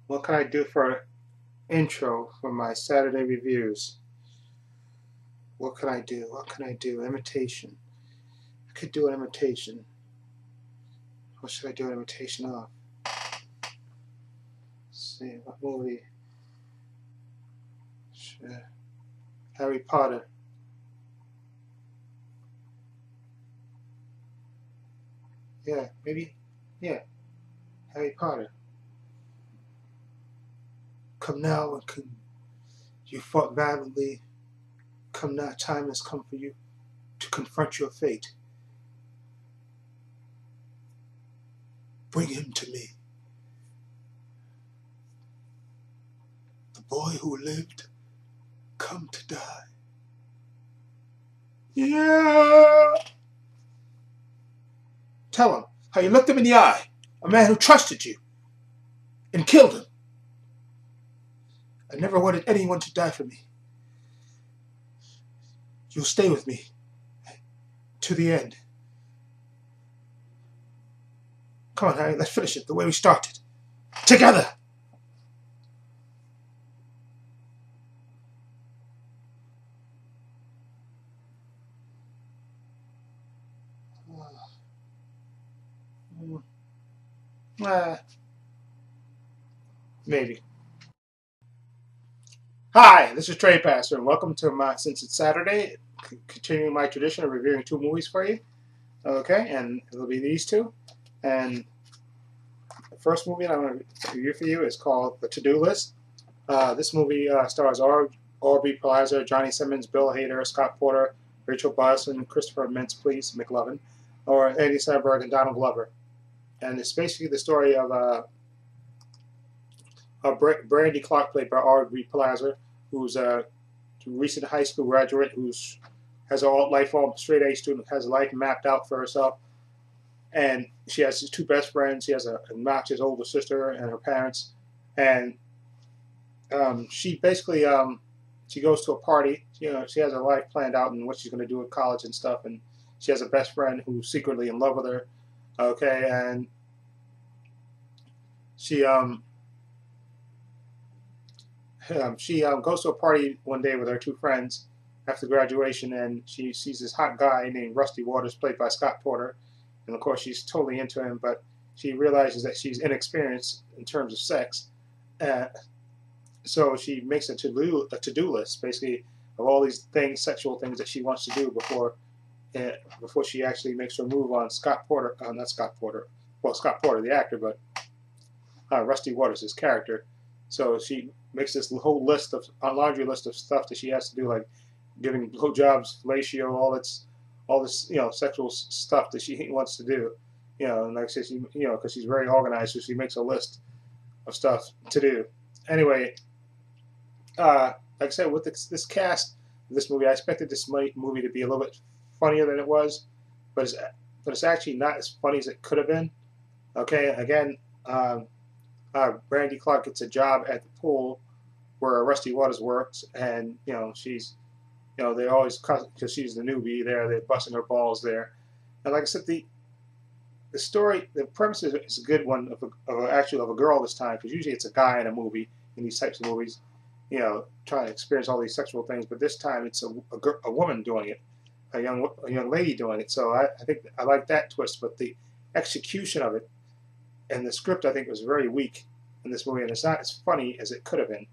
What can I do for intro for my Saturday reviews? What can I do? What can I do? Imitation. I could do an imitation. What should I do an imitation of? Let's see, what movie? Harry Potter. Yeah, maybe. Yeah, Harry Potter. Come now and you fought valiantly. Come now, time has come for you to confront your fate. Bring him to me. The boy who lived, come to die. Yeah! Tell him how you looked him in the eye, a man who trusted you, and killed him. I never wanted anyone to die for me. You'll stay with me to the end. Come on, Harry, let's finish it the way we started. Together! Maybe. Hi, this is Trepacer, and welcome to since it's Saturday, continuing my tradition of reviewing two movies for you. Okay, and it'll be these two. And the first movie I'm going to review for you is called The To-Do List. This movie stars Aubrey Plaza, Johnny Simmons, Bill Hader, Scott Porter, Rachel Bilson, Christopher Mintz-Please, McLovin, or Andy Samberg and Donald Glover. And it's basically the story of Brandy Clark, played by Aubrey Plaza, who's a recent high school graduate who's has a lifelong straight-A student, has a life mapped out for herself. And she has two best friends. She has an obnoxious older sister and her parents. And she basically she goes to a party. You know, she has her life planned out and what she's going to do at college and stuff. And she has a best friend who's secretly in love with her. Okay, and she goes to a party one day with her two friends after graduation, and she sees this hot guy named Rusty Waters, played by Scott Porter. And of course, she's totally into him, but she realizes that she's inexperienced in terms of sex. So she makes a to-do list, basically, of all these things, sexual things that she wants to do before she actually makes her move on Scott Porter. Not Scott Porter. Well, Scott Porter, the actor, but Rusty Waters, his character. So she makes this whole list of a laundry list of stuff that she has to do, like giving blowjobs, fellatio, all this, sexual stuff that she wants to do. And like I said, because she's very organized, so she makes a list of stuff to do. Anyway, like I said, with this cast, this movie, I expected this movie to be a little bit funnier than it was, but it's actually not as funny as it could have been. Okay, again, Brandy Clark gets a job at the pool where Rusty Waters works, and she's, they always, because she's the newbie there, they're busting her balls there. And like I said, the story, the premise is a good one of a girl this time, because usually it's a guy in a movie, in these types of movies, trying to experience all these sexual things, but this time it's a woman doing it, a young lady doing it. So I think I like that twist, but the execution of it and the script, I think, was very weak in this movie, and it's not as funny as it could have been.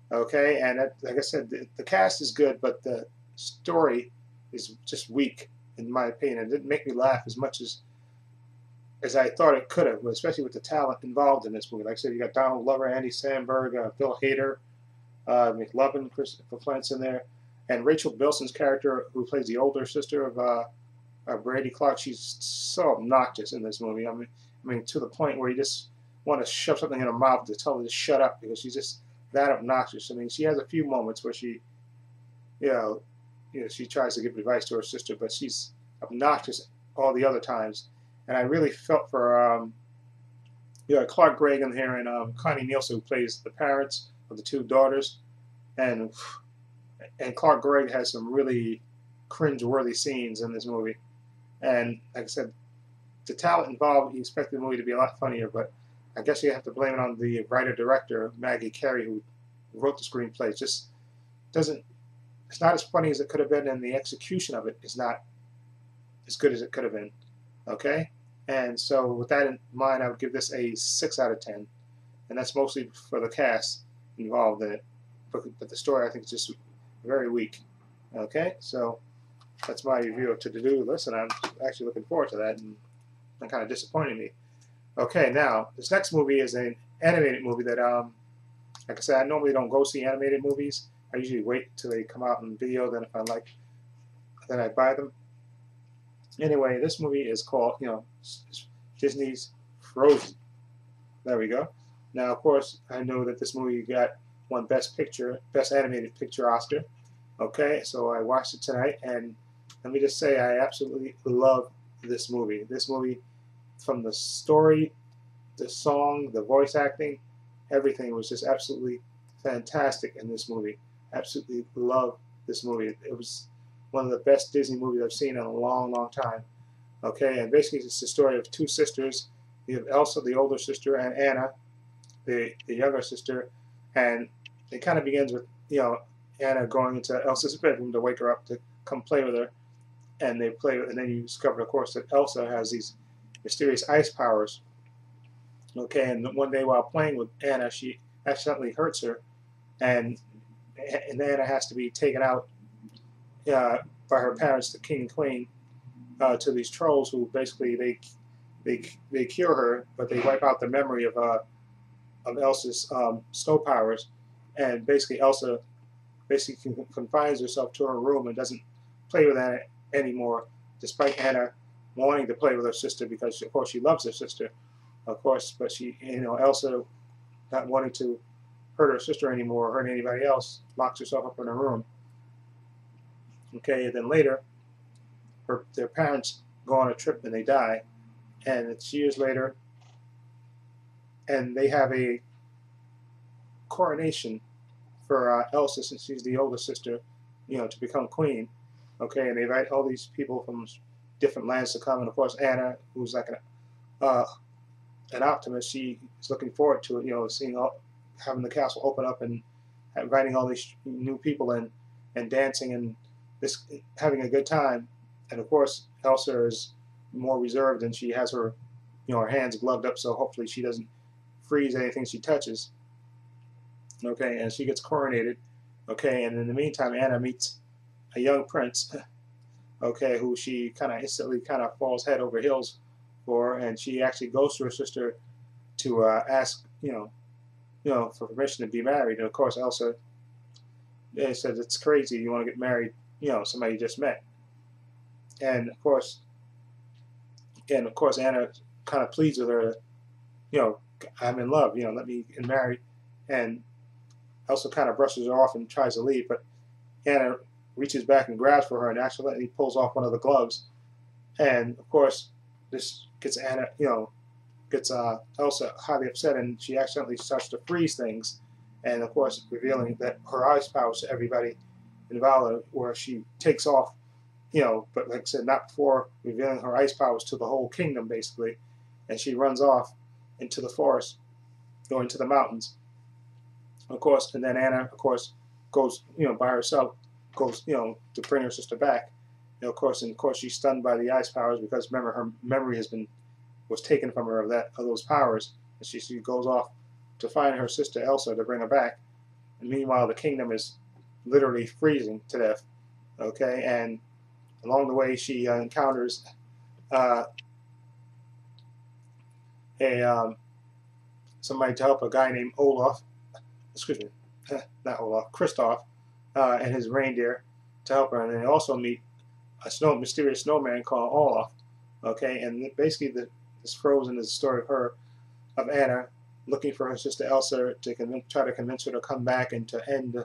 Okay, and like I said, the cast is good, but the story is just weak, in my opinion. It didn't make me laugh as much as I thought it could have, especially with the talent involved in this movie. Like I said, you got Donald Glover, Andy Samberg, Bill Hader, McLovin, Christopher Plant's in there, and Rachel Bilson's character, who plays the older sister of Brandy Clark. She's so obnoxious in this movie. I mean, to the point where you just want to shove something in her mouth to tell her to shut up, because she's just that obnoxious. I mean, she has a few moments where she, she tries to give advice to her sister, but she's obnoxious all the other times. And I really felt for Clark Gregg in here, and Connie Nielsen, who plays the parents of the two daughters, and Clark Gregg has some really cringe-worthy scenes in this movie. And like I said, the talent involved, you expect the movie to be a lot funnier, but I guess you have to blame it on the writer-director, Maggie Carey, who wrote the screenplay. It just doesn't, it's not as funny as it could have been, and the execution of it is not as good as it could have been. Okay? And so with that in mind, I would give this a 6 out of 10. And that's mostly for the cast involved in it. But the story, I think, is just very weak. Okay? So that's my review of To-Do List, and I'm actually looking forward to that, and that kind of disappointed me. Okay, now, this next movie is an animated movie that, like I said, I normally don't go see animated movies. I usually wait till they come out in video, then if I like, then I buy them. Anyway, this movie is called, Disney's Frozen. There we go. Now, of course, I know that this movie won Best Animated Picture Oscar. Okay, so I watched it tonight, and let me just say I absolutely love this movie. This movie, from the story, the song, the voice acting, everything was just absolutely fantastic in this movie. Absolutely love this movie. It was one of the best Disney movies I've seen in a long, long time. Okay, and basically it's the story of two sisters. You have Elsa, the older sister, and Anna, the younger sister, and it kind of begins with Anna going into Elsa's bedroom to wake her up to come play with her, and they play, and then you discover, of course, that Elsa has these mysterious ice powers. Okay, and one day while playing with Anna, she accidentally hurts her, and Anna has to be taken out by her parents, the king and queen, to these trolls who basically they cure her, but they wipe out the memory of Elsa's snow powers, and basically Elsa confines herself to her room and doesn't play with Anna anymore, despite Anna wanting to play with her sister because of course she loves her sister, of course, but she, Elsa, not wanting to hurt her sister anymore or hurt anybody else, locks herself up in her room. Okay, and then later, their parents go on a trip and they die, and it's years later, and they have a coronation for Elsa, since she's the older sister, to become queen. Okay, and they invite all these people from different lands to come, and of course Anna, who's like an optimist, she is looking forward to it, having the castle open up and inviting all these new people in and dancing and having a good time. And of course Elsa is more reserved, and she has her her hands gloved up, so hopefully she doesn't freeze anything she touches. Okay, and she gets coronated. Okay, and in the meantime Anna meets a young prince, okay, who she instantly falls head over heels for, and she actually goes to her sister to ask for permission to be married. And of course Elsa says it's crazy, you want to get married, somebody you just met. And of course Anna kind of pleads with her, I'm in love, let me get married. And Elsa kind of brushes her off and tries to leave, but Anna reaches back and grabs for her and accidentally pulls off one of the gloves. And of course this gets Elsa highly upset, and she accidentally starts to freeze things, and of course revealing that her ice powers to everybody involved, where she takes off, but like I said, not before revealing her ice powers to the whole kingdom basically, and she runs off into the forest, or into the mountains, of course. And then Anna, of course, goes by herself, goes to bring her sister back, and of course she's stunned by the ice powers, because remember, her memory was taken from her of those powers, and she goes off to find her sister Elsa to bring her back. And meanwhile the kingdom is literally freezing to death. Okay, and along the way she encounters somebody to help, a guy named Kristoff, and his reindeer to help her. And they also meet a mysterious snowman called Olaf. Okay, and basically this Frozen is the story of Anna looking for her sister Elsa to try to convince her to come back and to end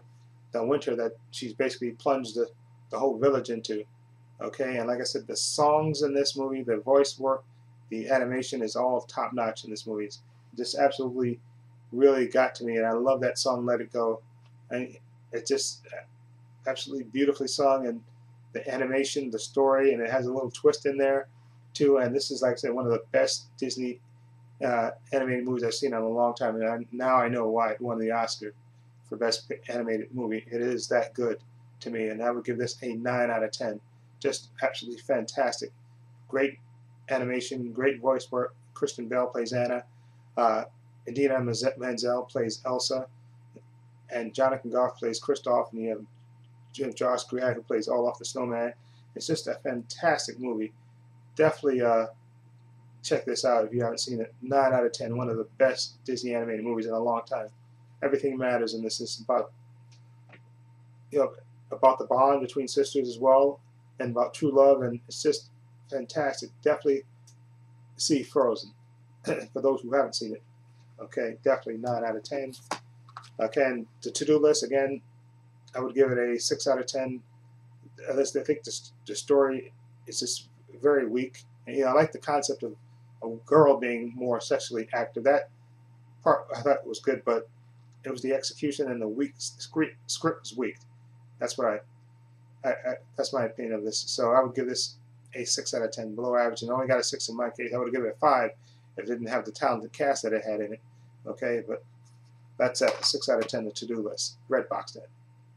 the winter that she's basically plunged the whole village into. Okay, and like I said, the songs in this movie, the voice work, the animation is all top notch in this movie. It's just absolutely really got to me, and I love that song Let It Go. And it's just absolutely beautifully sung, and the animation, the story, and it has a little twist in there too. And this is, like I said, one of the best Disney animated movies I've seen in a long time, and now I know why it won the Oscar for Best Animated Movie. It is that good to me, and I would give this a 9 out of 10. Just absolutely fantastic. Great animation, great voice work. Kristen Bell plays Anna. Idina Menzel plays Elsa. And Jonathan Goff plays Kristoff. And you have Josh Gad, who plays Olaf the Snowman. It's just a fantastic movie. Definitely check this out if you haven't seen it. 9 out of 10. One of the best Disney animated movies in a long time. Everything matters in this. It's about, about the bond between sisters as well, and about true love, and it's just fantastic. Definitely see Frozen for those who haven't seen it. Okay, definitely 9 out of 10. Okay, and the to-do list, again, I would give it a 6 out of 10. I think the story is just very weak. And, I like the concept of a girl being more sexually active. That part I thought was good, but it was the execution and the script was weak. That's what that's my opinion of this. So I would give this a 6 out of 10, below average, and only got a 6 in my case. I would give it a 5 if it didn't have the talented cast that it had in it. Okay, but that's at 6 out of 10, the to-do list. Redbox that.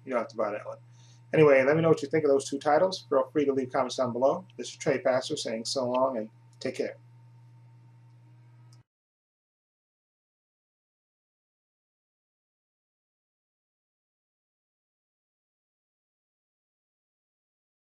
You don't have to buy that one. Anyway, let me know what you think of those two titles. Feel free to leave comments down below. This is Trepacer saying so long and take care.